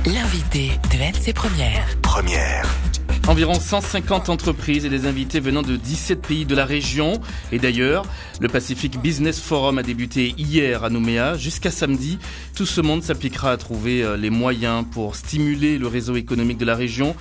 L'invité de NC Première. Environ 150 entreprises et des invités venant de 17 pays de la région et d'ailleurs. Le Pacific Business Forum a débuté hier à Nouméa. Jusqu'à samedi, tout ce monde s'appliquera à trouver les moyens pour stimuler le réseau économique de la région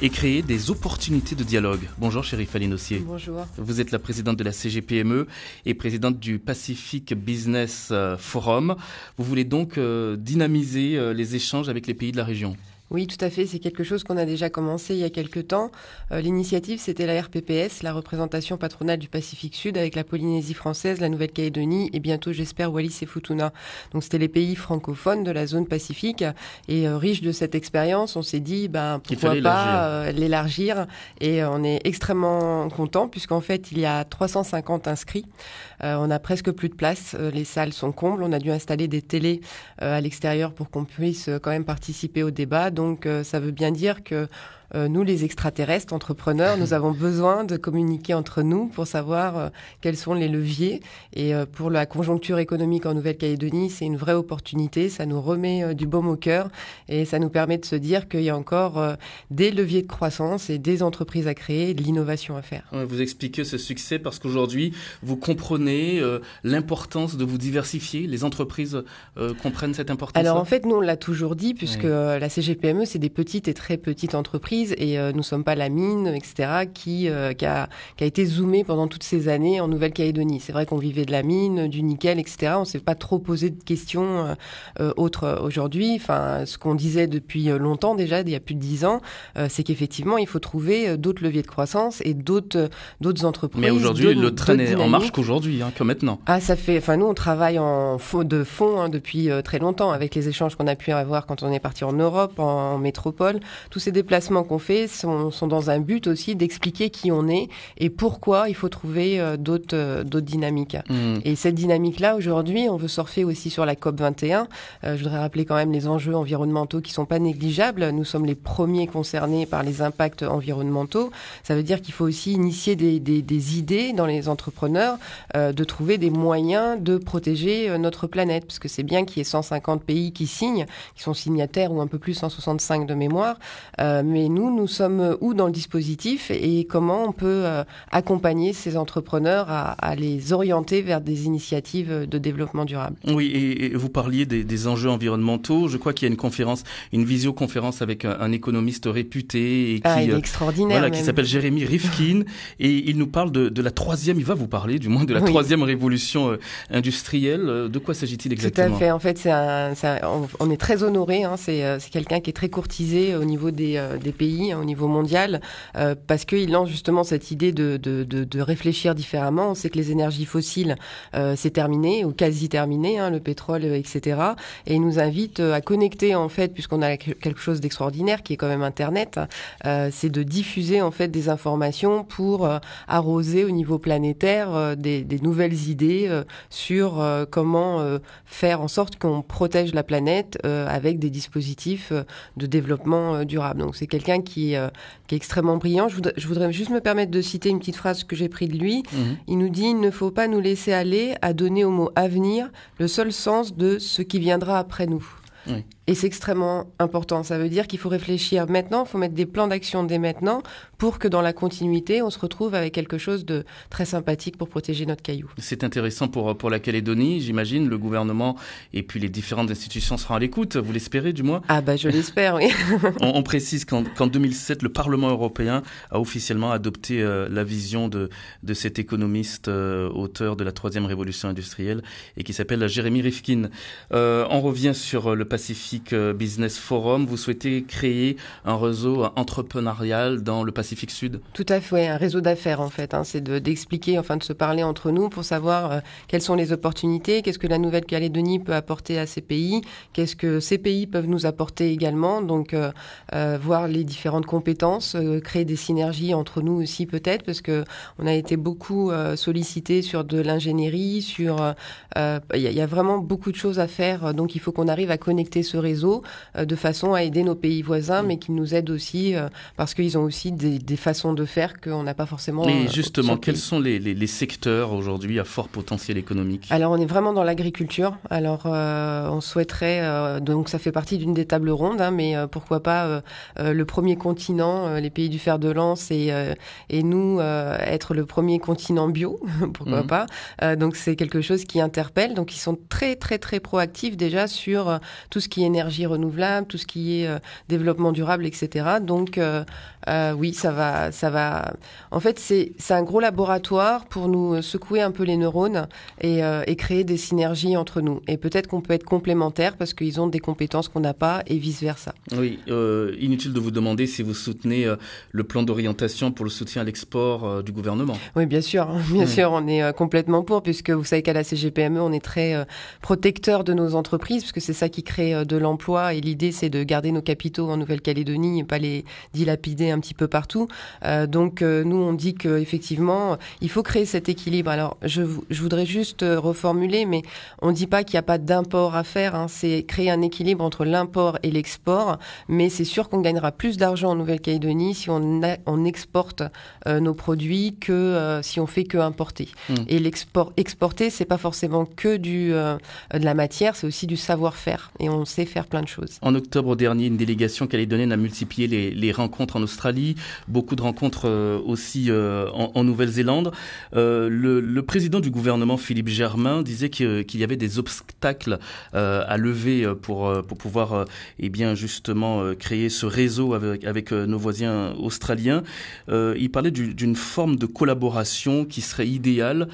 et créer des opportunités de dialogue. Bonjour Chérif Alinossier. Bonjour. Vous êtes la présidente de la CGPME et présidente du Pacific Business Forum. Vous voulez donc dynamiser les échanges avec les pays de la région. Oui, tout à fait. C'est quelque chose qu'on a déjà commencé il y a quelques temps. L'initiative, c'était la RPPS, la représentation patronale du Pacifique Sud, avec la Polynésie française, la Nouvelle-Calédonie et bientôt, j'espère, Wallis et Futuna. Donc, c'était les pays francophones de la zone Pacifique. Et riche de cette expérience, on s'est dit, pourquoi pas l'élargir. Et on est extrêmement content puisqu'en fait, il y a 350 inscrits. On a presque plus de place. Les salles sont combles. On a dû installer des télés à l'extérieur pour qu'on puisse quand même participer au débat. Donc, ça veut bien dire que nous, les extraterrestres, entrepreneurs, nous avons besoin de communiquer entre nous pour savoir quels sont les leviers. Et pour la conjoncture économique en Nouvelle-Calédonie, c'est une vraie opportunité. Ça nous remet du baume au cœur et ça nous permet de se dire qu'il y a encore des leviers de croissance et des entreprises à créer, de l'innovation à faire. Vous expliquez ce succès parce qu'aujourd'hui, vous comprenez l'importance de vous diversifier. Les entreprises comprennent cette importance. Alors en fait, nous, on l'a toujours dit puisque la CGPME, c'est des petites et très petites entreprises. Et nous sommes pas la mine, etc., qui a été zoomée pendant toutes ces années en Nouvelle-Calédonie. C'est vrai qu'on vivait de la mine, du nickel, etc. On s'est pas trop posé de questions autres aujourd'hui. Enfin, ce qu'on disait depuis longtemps déjà, il y a plus de 10 ans, c'est qu'effectivement, il faut trouver d'autres leviers de croissance et d'autres entreprises. Mais aujourd'hui, le train n'est en marche qu'aujourd'hui, que maintenant. Ah, nous, on travaille de fond depuis très longtemps avec les échanges qu'on a pu avoir quand on est parti en Europe, en métropole. Tous ces déplacements qu'on fait sont dans un but aussi d'expliquer qui on est et pourquoi il faut trouver d'autres dynamiques. Et cette dynamique-là, aujourd'hui, on veut surfer aussi sur la COP21. Je voudrais rappeler quand même les enjeux environnementaux qui sont pas négligeables. Nous sommes les premiers concernés par les impacts environnementaux. Ça veut dire qu'il faut aussi initier des idées dans les entrepreneurs, de trouver des moyens de protéger notre planète, parce que c'est bien qu'il y ait 150 pays qui signent, qui sont signataires ou un peu plus, 165 de mémoire, mais nous sommes où dans le dispositif et comment on peut accompagner ces entrepreneurs à les orienter vers des initiatives de développement durable. Oui, et vous parliez des enjeux environnementaux. Je crois qu'il y a une visioconférence avec un économiste réputé et il est extraordinaire, qui s'appelle Jérémy Rifkin et il nous parle de la troisième. Il va vous parler du moins de la troisième révolution industrielle. De quoi s'agit-il exactement? Tout à fait. En fait, on est très honorés. C'est quelqu'un qui est très courtisé au niveau des pays, au niveau mondial, parce qu'il lance justement cette idée de réfléchir différemment. On sait que les énergies fossiles, c'est terminé, ou quasi terminé, le pétrole, etc. Et il nous invite à connecter, en fait, puisqu'on a quelque chose d'extraordinaire, qui est quand même Internet, c'est de diffuser, en fait, des informations pour arroser au niveau planétaire des nouvelles idées sur comment faire en sorte qu'on protège la planète avec des dispositifs de développement durable. Donc c'est quelqu'un qui est extrêmement brillant. Je voudrais juste me permettre de citer une petite phrase que j'ai prise de lui. Il nous dit « Il ne faut pas nous laisser aller à donner au mot avenir le seul sens de ce qui viendra après nous ». Et c'est extrêmement important. Ça veut dire qu'il faut réfléchir maintenant, il faut mettre des plans d'action dès maintenant pour que dans la continuité, on se retrouve avec quelque chose de très sympathique pour protéger notre caillou. C'est intéressant pour la Calédonie, j'imagine. Le gouvernement et puis les différentes institutions seront à l'écoute, vous l'espérez du moins? Je l'espère, oui. On précise qu'en 2007, le Parlement européen a officiellement adopté la vision de cet économiste auteur de la troisième révolution industrielle et qui s'appelle Jérémy Rifkin. On revient sur le Pacific Business Forum. Vous souhaitez créer un réseau entrepreneurial dans le Pacifique Sud? Tout à fait, un réseau d'affaires en fait. C'est d'expliquer, de se parler entre nous pour savoir quelles sont les opportunités, qu'est-ce que la Nouvelle-Calédonie peut apporter à ces pays, qu'est-ce que ces pays peuvent nous apporter également. Donc, voir les différentes compétences, créer des synergies entre nous aussi peut-être, parce que on a été beaucoup sollicité sur de l'ingénierie, il y a vraiment beaucoup de choses à faire. Donc, il faut qu'on arrive à connecter ce réseau réseau de façon à aider nos pays voisins, mais qui nous aident aussi parce qu'ils ont aussi des façons de faire qu'on n'a pas forcément. Et justement, quels sont les secteurs aujourd'hui à fort potentiel économique? Alors, on est vraiment dans l'agriculture. Alors, on souhaiterait, donc ça fait partie d'une des tables rondes, mais pourquoi pas le premier continent, les pays du fer de lance et nous être le premier continent bio, pourquoi pas. Donc, c'est quelque chose qui interpelle. Donc, ils sont très, très, très proactifs déjà sur tout ce qui est énergie renouvelable, tout ce qui est développement durable, etc. Donc, oui, ça va. En fait, c'est un gros laboratoire pour nous secouer un peu les neurones et créer des synergies entre nous. Et peut-être qu'on peut être complémentaires parce qu'ils ont des compétences qu'on n'a pas et vice-versa. Oui, inutile de vous demander si vous soutenez le plan d'orientation pour le soutien à l'export du gouvernement. Oui, bien sûr. Bien sûr, on est complètement pour, puisque vous savez qu'à la CGPME, on est très protecteur de nos entreprises, puisque c'est ça qui crée de l'emploi. Et l'idée, c'est de garder nos capitaux en Nouvelle-Calédonie et pas les dilapider un petit peu partout. Donc, nous, on dit qu'effectivement, il faut créer cet équilibre. Alors, je voudrais juste reformuler, mais on ne dit pas qu'il n'y a pas d'import à faire. C'est créer un équilibre entre l'import et l'export. Mais c'est sûr qu'on gagnera plus d'argent en Nouvelle-Calédonie si on exporte nos produits que si on fait que importer. Et exporter, c'est pas forcément que de la matière, c'est aussi du savoir-faire. Et on sait faire plein de choses. En octobre dernier, une délégation calédonienne a multiplié les rencontres en Australie, beaucoup de rencontres aussi en Nouvelle-Zélande. Le président du gouvernement, Philippe Germain, disait qu'il y avait des obstacles à lever pour pouvoir justement créer ce réseau avec nos voisins australiens. Il parlait d'une forme de collaboration qui serait idéale,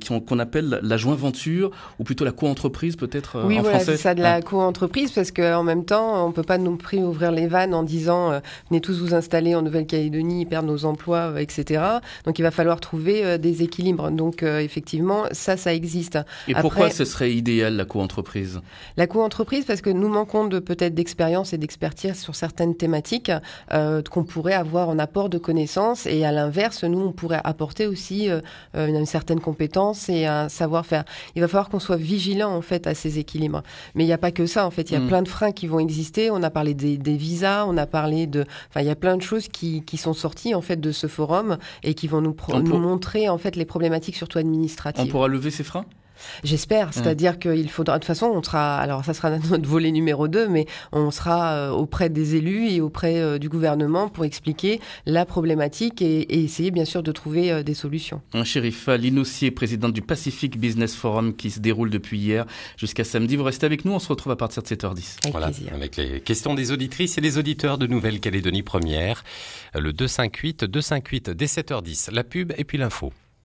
qu'on appelle la joint venture, ou plutôt la co-entreprise peut-être oui, en voilà, français. C'est ça, de la co-entreprise, parce qu'en même temps, on peut pas non plus ouvrir les vannes en disant venez tous vous installer en Nouvelle-Calédonie, perdre nos emplois, etc. Donc il va falloir trouver des équilibres. Donc effectivement, ça existe. Et pourquoi ce serait idéal, la co-entreprise? La co-entreprise, parce que nous manquons peut-être d'expérience et d'expertise sur certaines thématiques qu'on pourrait avoir en apport de connaissances, et à l'inverse, nous, on pourrait apporter aussi une certaine compétence et un savoir-faire. Il va falloir qu'on soit vigilant en fait à ces équilibres. Mais il n'y a pas que ça, en fait. Il y a plein de freins qui vont exister. On a parlé des visas, on a parlé il y a plein de choses qui sont sorties en fait de ce forum et qui vont nous montrer en fait les problématiques surtout administratives. On pourra lever ces freins? J'espère, c'est-à-dire qu'il faudra, de toute façon, ça sera notre volet numéro 2, mais on sera auprès des élus et auprès du gouvernement pour expliquer la problématique et essayer bien sûr de trouver des solutions. Chérifa Linossier, présidente du Pacific Business Forum qui se déroule depuis hier jusqu'à samedi. Vous restez avec nous, on se retrouve à partir de 7h10. Avec plaisir. Avec les questions des auditrices et des auditeurs de Nouvelle-Calédonie Première, le 258 dès 7h10, la pub et puis l'info.